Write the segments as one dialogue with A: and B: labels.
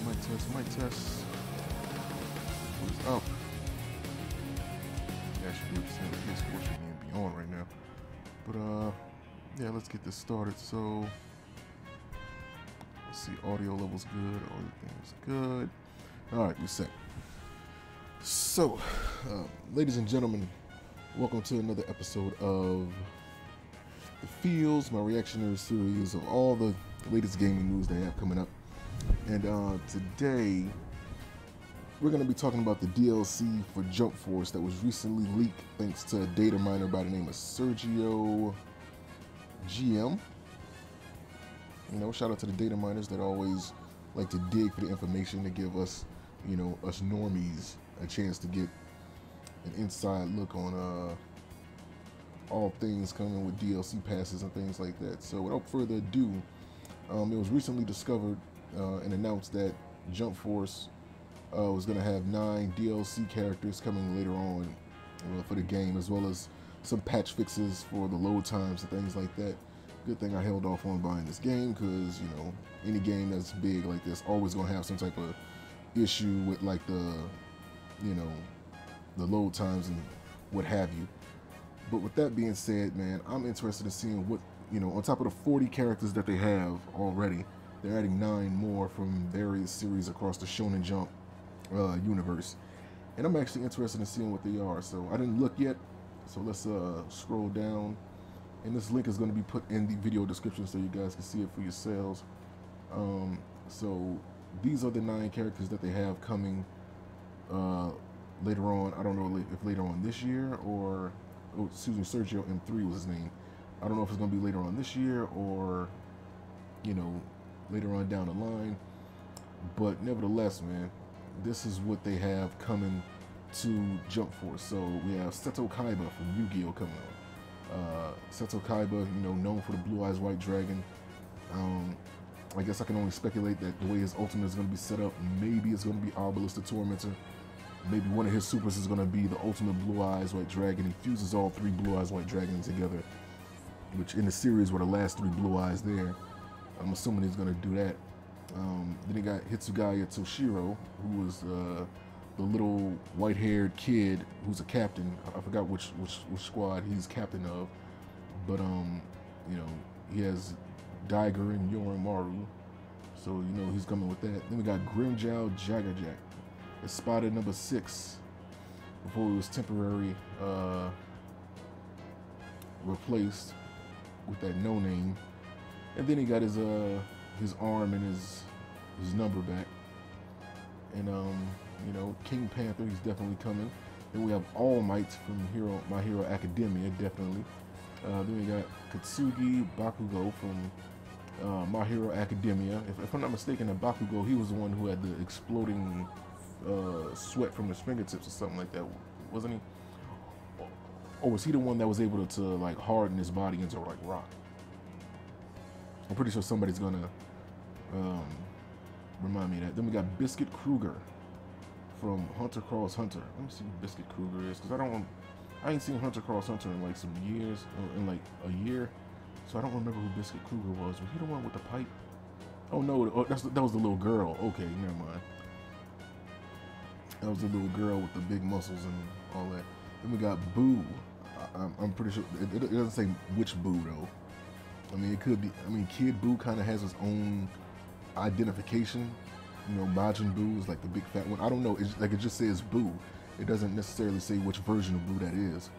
A: Mic test. What's up? Yeah, I should be able to say the PS4 shouldn't even be on right now. But yeah, let's get this started. So let's see, audio level's good, everything's good. Alright, we're set. So, ladies and gentlemen, welcome to another episode of The Fields, my reactionary series of all the latest gaming news they have coming up. And today, we're going to be talking about the DLC for Jump Force that was recently leaked thanks to a data miner by the name of Sergio GM. You know, shout out to the data miners that always like to dig for the information to give us, you know, us normies a chance to get an inside look on all things coming with DLC passes and things like that. So without further ado, it was recently discovered and announced that Jump Force was going to have 9 DLC characters coming later on for the game, as well as some patch fixes for the load times and things like that. Good thing I held off on buying this game, because, you know, any game that's big like this always going to have some type of issue with, like, the, you know, the load times and what have you. But with that being said, man, I'm interested in seeing what, you know, on top of the 40 characters that they have already, they're adding 9 more from various series across the Shonen Jump universe. And I'm actually interested in seeing what they are. So I didn't look yet, so let's scroll down. And this link is going to be put in the video description so you guys can see it for yourselves. So these are the 9 characters that they have coming later on. I don't know if later on this year or... Oh, excuse me, Sergio M3 was his name. I don't know if it's going to be later on this year or, you know, later on down the line. But nevertheless, man, this is what they have coming to Jump Force. So we have Seto Kaiba from Yu-Gi-Oh! Coming on. Seto Kaiba, you know, known for the Blue Eyes White Dragon. I guess I can only speculate that the way his ultimate is going to be set up, maybe it's going to be Obelisk the Tormentor. Maybe one of his supers is going to be the ultimate Blue Eyes White Dragon. He fuses all 3 Blue Eyes White Dragons together, which in the series were the last 3 Blue Eyes there. I'm assuming he's going to do that. Then he got Hitsugaya Toshiro, who was the little white-haired kid who's a captain. I forgot which squad he's captain of. But, you know, he has Daiger and Yorimaru. So, you know, he's coming with that. Then we got Grimjow Jaggerjack. It's spotted number 6 before it was temporarily replaced with that no name. And then he got his arm and his number back. And you know, King Panther, he's definitely coming. Then we have All Might from My Hero Academia, definitely. Then we got Katsugi Bakugo from My Hero Academia. If I'm not mistaken, Bakugo, he was the one who had the exploding sweat from his fingertips or something like that, wasn't he? Or was he the one that was able to like harden his body into like rock? I'm pretty sure somebody's gonna remind me of that. Then we got Biscuit Kruger from Hunter Cross Hunter. Let me see who Biscuit Kruger is, because I ain't seen Hunter Cross Hunter in like some years, or in like a year, so I don't remember who Biscuit Kruger was. Was he the one with the pipe? Oh no, that was the little girl. Okay, never mind. That was the little girl with the big muscles and all that. Then we got Boo. I'm pretty sure it doesn't say which Boo though. I mean, it could be. I mean, Kid Boo kind of has his own identification. You know, Majin Boo is like the big fat one. I don't know. It's like it just says Boo. It doesn't necessarily say which version of Boo that is.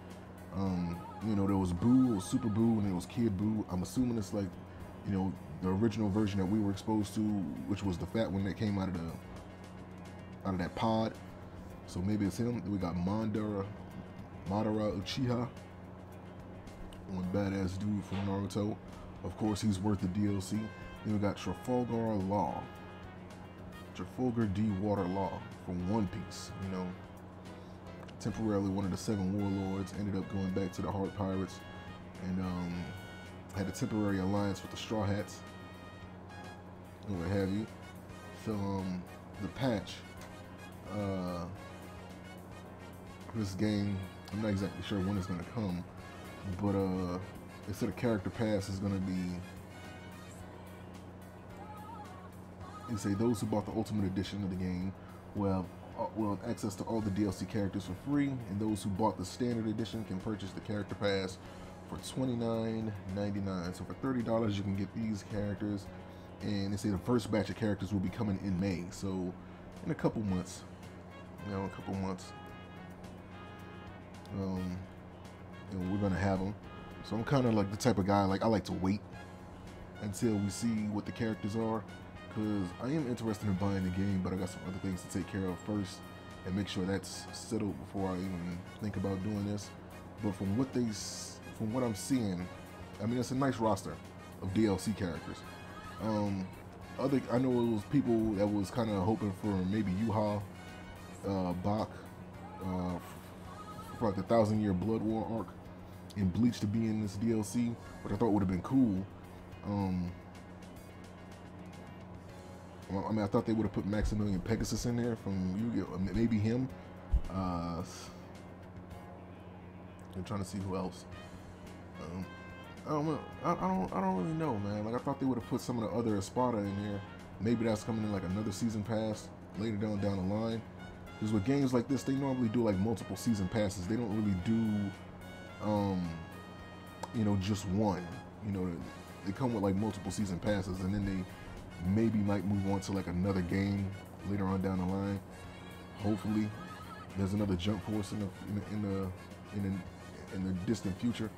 A: You know, there was Boo, there was Super Boo, and there was Kid Boo. I'm assuming it's like, you know, the original version that we were exposed to, which was the fat one that came out of that pod. So maybe it's him. Then we got Madara Uchiha, one badass dude from Naruto. Of course, he's worth the DLC. Then we got Trafalgar Law, Trafalgar D. Water Law from One Piece. You know, temporarily one of the 7 warlords, ended up going back to the Heart Pirates, and had a temporary alliance with the Straw Hats, and what have you. So the patch. This game, I'm not exactly sure when it's going to come, but they said a character pass is going to be You say those who bought the Ultimate Edition of the game will have access to all the DLC characters for free, and those who bought the Standard Edition can purchase the Character Pass for $29.99. So for $30, you can get these characters, and they say the first batch of characters will be coming in May. So in a couple months, we're gonna have them. So I'm kind of like the type of guy, like I like to wait until we see what the characters are, because I am interested in buying the game, but I got some other things to take care of first and make sure that's settled before I even think about doing this. But from what I'm seeing, I mean, it's a nice roster of DLC characters. I know it was people that was kind of hoping for maybe Yuha, Bach, for like the 1,000-Year Blood War arc and Bleach to be in this DLC, which I thought would have been cool. I mean, I thought they would have put Maximilian Pegasus in there from Yu-Gi-Oh! Maybe him. I'm trying to see who else. I don't know. I don't really know, man. Like, I thought they would have put some of the other Espada in there. Maybe that's coming in like another season pass later down the line. Because with games like this, they normally do like multiple season passes. They don't really do, just one. They come with like multiple season passes, and then they maybe might move on to like another game later on down the line. Hopefully, there's another Jump Force in the distant future.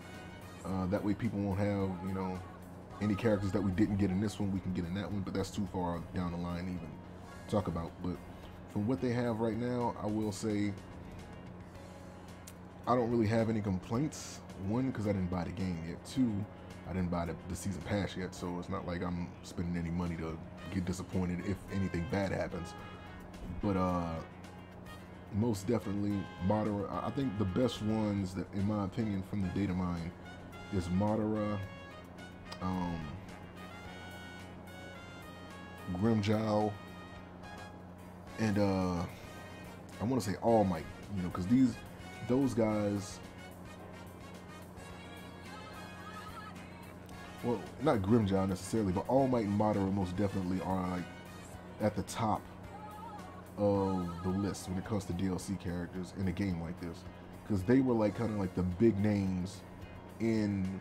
A: That way, people won't have any characters that we didn't get in this one we can get in that one, but that's too far down the line to even talk about. But from what they have right now, I will say I don't really have any complaints. One, because I didn't buy the game yet. Two, I didn't buy the season pass yet, so it's not like I'm spending any money to get disappointed if anything bad happens. But most definitely Madara. I think the best ones that, in my opinion, from the Datamined is Madara, Grimjow, and I want to say All Might, because those guys, well, not Grimjow necessarily, but All Might and Madara most definitely are like at the top of the list when it comes to DLC characters in a game like this, because they were like kind of like the big names in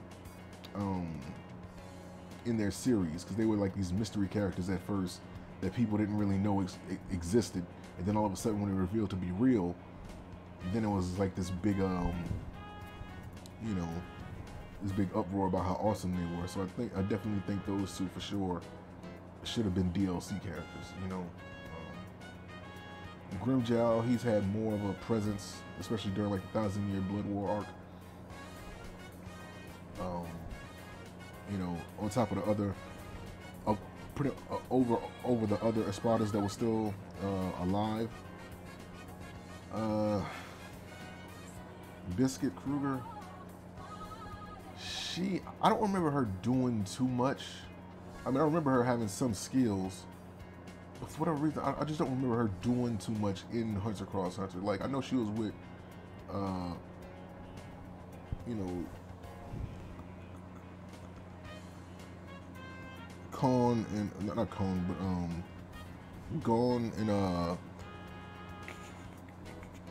A: their series, because they were like these mystery characters at first that people didn't really know existed, and then all of a sudden when it revealed to be real, then it was like this big this big uproar about how awesome they were. So I definitely think those two for sure should have been DLC characters. Grimjow, he's had more of a presence, especially during like the 1,000-Year Blood War arc. On top of the other, over the other Espadas that were still alive. Biscuit Kruger, I don't remember her doing too much. I mean, I remember her having some skills, but for whatever reason, I just don't remember her doing too much in Hunter x Hunter. Like, I know she was with, Gon and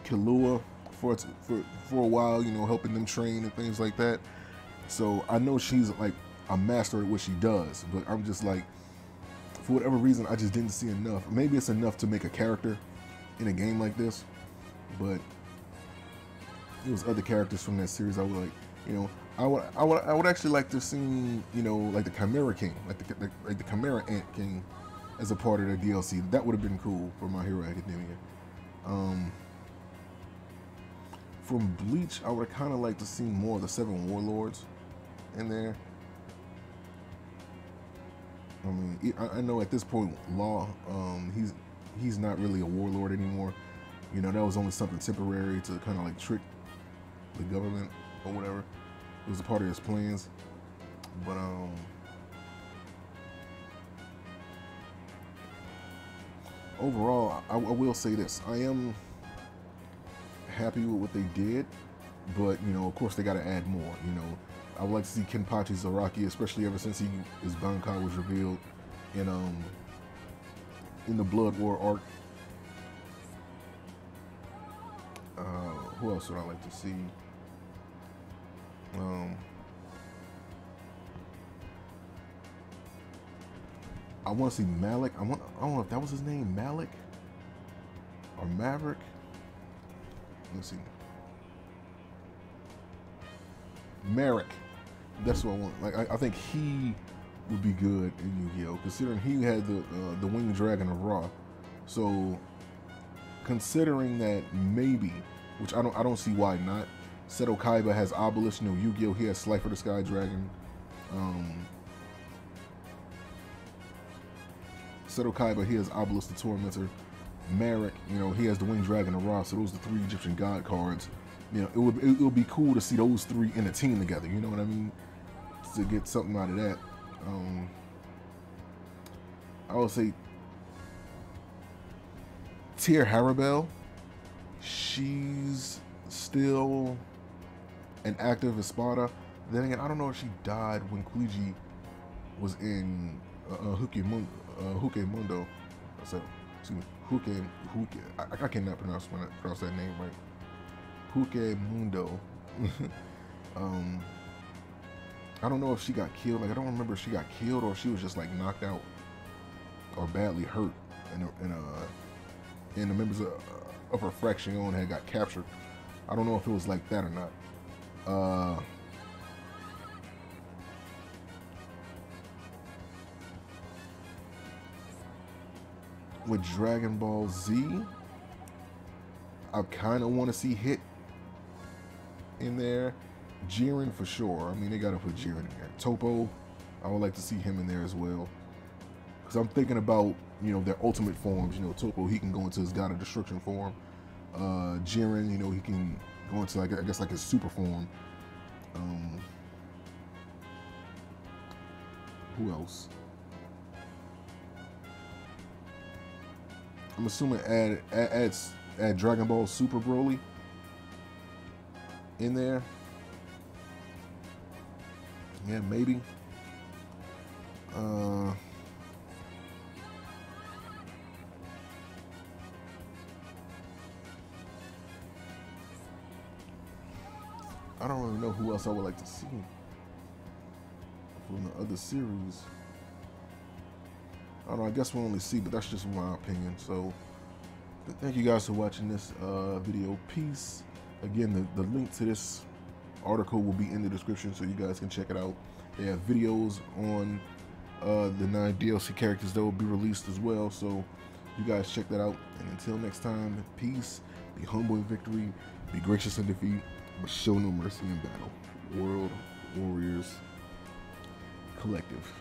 A: Killua for a while, helping them train and things like that. So I know she's like a master at what she does, but I'm just like, for whatever reason, I just didn't see enough. Maybe it's enough to make a character in a game like this, but there was other characters from that series I would like, I would actually like to have seen, like the Chimera King, like the Chimera Ant King as a part of the DLC. That would have been cool for My Hero Academia. From Bleach, I would kind of like to see more of the 7 Warlords in there. I mean, I know at this point, Law, he's not really a warlord anymore. That was only something temporary to kind of like trick the government or whatever. It was a part of his plans. But overall, I will say this: I am happy with what they did, but of course they got to add more. I would like to see Kenpachi Zaraki, especially ever since his Bankai was revealed in in the Blood War arc. Who else would I like to see? I want to see Malik. I don't know if that was his name, Malik or Maverick. Let's see. Merrick. That's what I want. Like I think he would be good in Yu-Gi-Oh! Considering he had the Winged Dragon of Ra. So considering that maybe, which I don't see why not. Seto Kaiba has Obelisk. You know, Yu-Gi-Oh! He has Slifer the Sky Dragon. Seto Kaiba, he has Obelisk the Tormentor. Merrick, you know, he has the Winged Dragon of Ra. So those are the 3 Egyptian god cards. You know, it would be cool to see those 3 in a team together. You know what I mean? To get something out of that. I would say Tyr Harabel. She's still an active Espada. Then again, I don't know if she died when Kuiji was in Huke Mundo. So, excuse me, Huke. I cannot pronounce that name right. Huke Mundo. I don't know if she got killed. Like I don't remember if she got killed or if she was just like knocked out or badly hurt, and the members of her fraction had got captured. I don't know if it was like that or not. With Dragon Ball Z, I kind of want to see Hit in there. Jiren for sure. I mean, they got to put Jiren in there. Topo, I would like to see him in there as well. Because I'm thinking about, you know, their ultimate forms. You know, Topo, he can go into his God of Destruction form. Jiren, you know, he can go into, like, I guess, like his super form. Who else? I'm assuming add Dragon Ball Super Broly in there. Yeah, maybe. I don't really know who else I would like to see from the other series. I don't know, I guess we'll only see, but that's just my opinion. So, thank you guys for watching this video. Peace. Again, the link to this article will be in the description so you guys can check it out. They have videos on the 9 DLC characters that will be released as well. So, you guys check that out. And until next time, peace. Be humble in victory. Be gracious in defeat. But show no mercy in battle. World Warriors Collective.